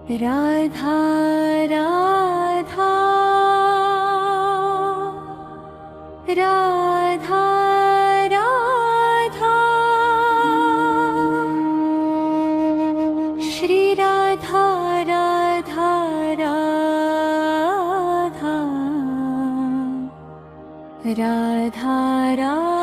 राधा राधा राधा राधा श्री राधा राधा राधा राधा राधा राधा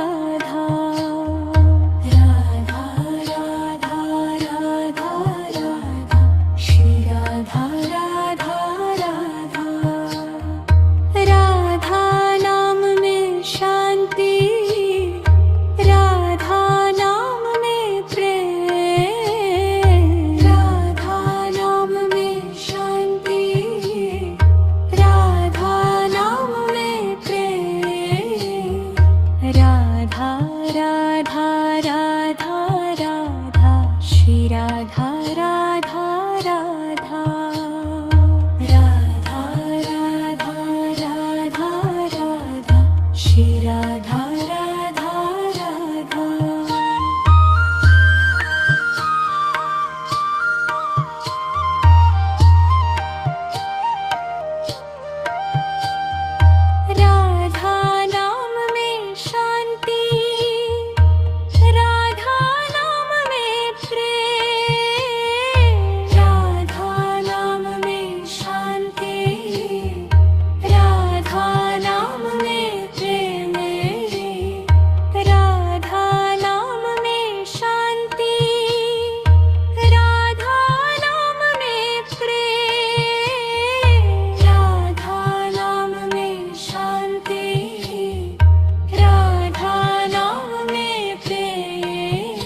राधा राधा राधा राधा राधा श्री राधा राधा राधा राधा नाम में शांति राधा नाम में प्रेम राधा नाम में शांति राधा नाम में राधा राधा राधा राधा श्री राधा राधा राधा राधा राधा राधा राधा श्री राधा राधा राधा राधा नाम में शांति राधा नाम में प्रेम राधा नाम में शांति राधा नाम में प्रेम राधा नाम में शांति राधा नाम में प्रेम राधा नाम में शांति राधा नाम में प्रेम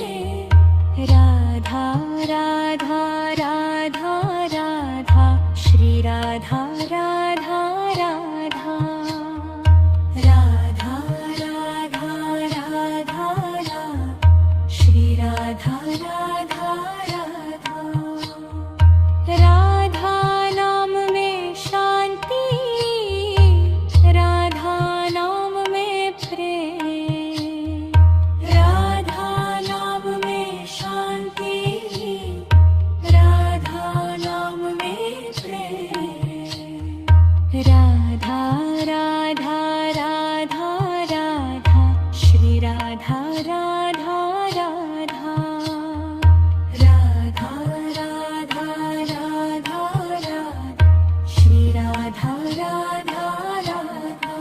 राधा राधा राधा राधा श्री राधा राधा राधा राधा राधा राधा राधा श्री राधा राधा राधा राधा नाम में शांति राधा नाम में प्रेम राधा नाम में शांति राधा नाम में प्रेम राधा राधा राधा राधा श्री राधा राधा राधा राधा राधा राधा राधा श्री राधा राधा राधा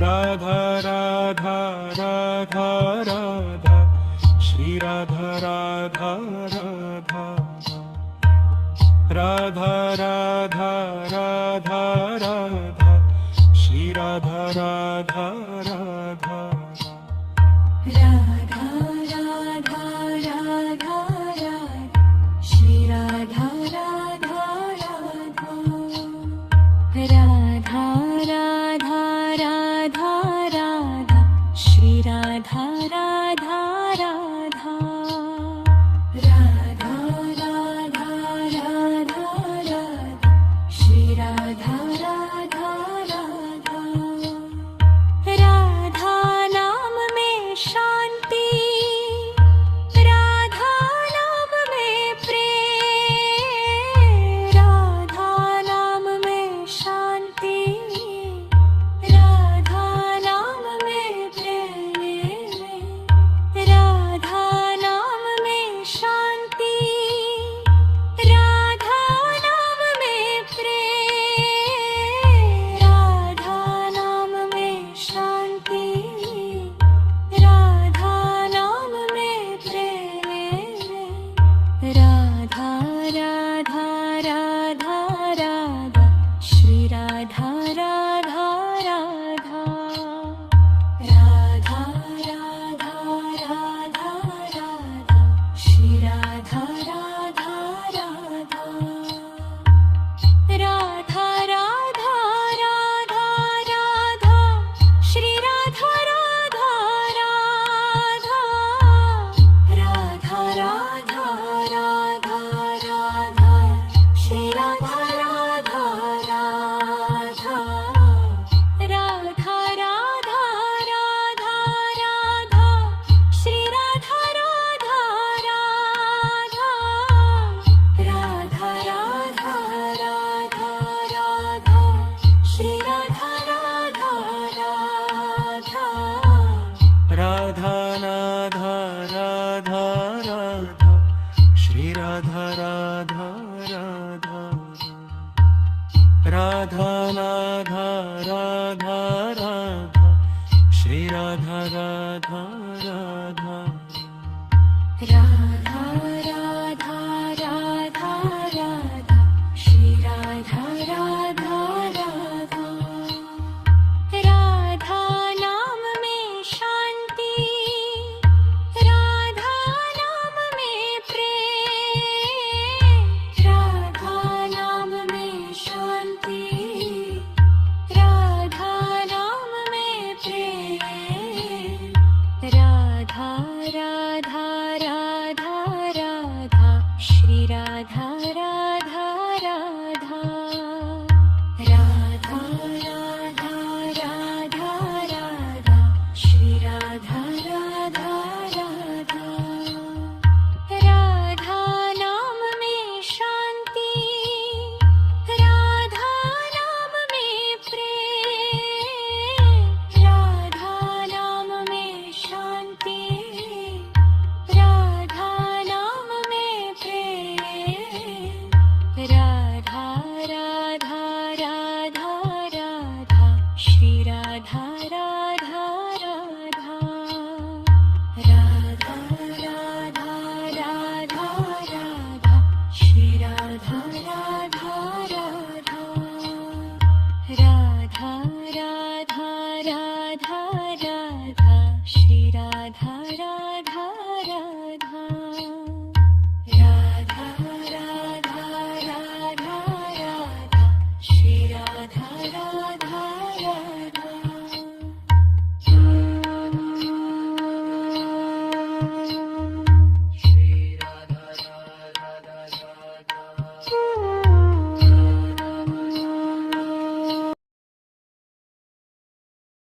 राधा राधा राधा राधा श्री राधा राधा राधा राधा राधा राधा राधा श्री राधा राधा राधा राधा राधा राधा राधा श्री राधा राधा राधा राधा राधा राधा राधा श्री राधा राधा राधा राधा राधा राधा राधा श्री राधा राधा राधा राधा नाम में शांति राधा नाम में प्रेम राधा नाम में शांति राधा नाम में प्रेम राधा राधा नाधा राधा राधा श्री राधा राधा राधा राधा नाधा राधा राधा श्री राधा राधा राधा राधा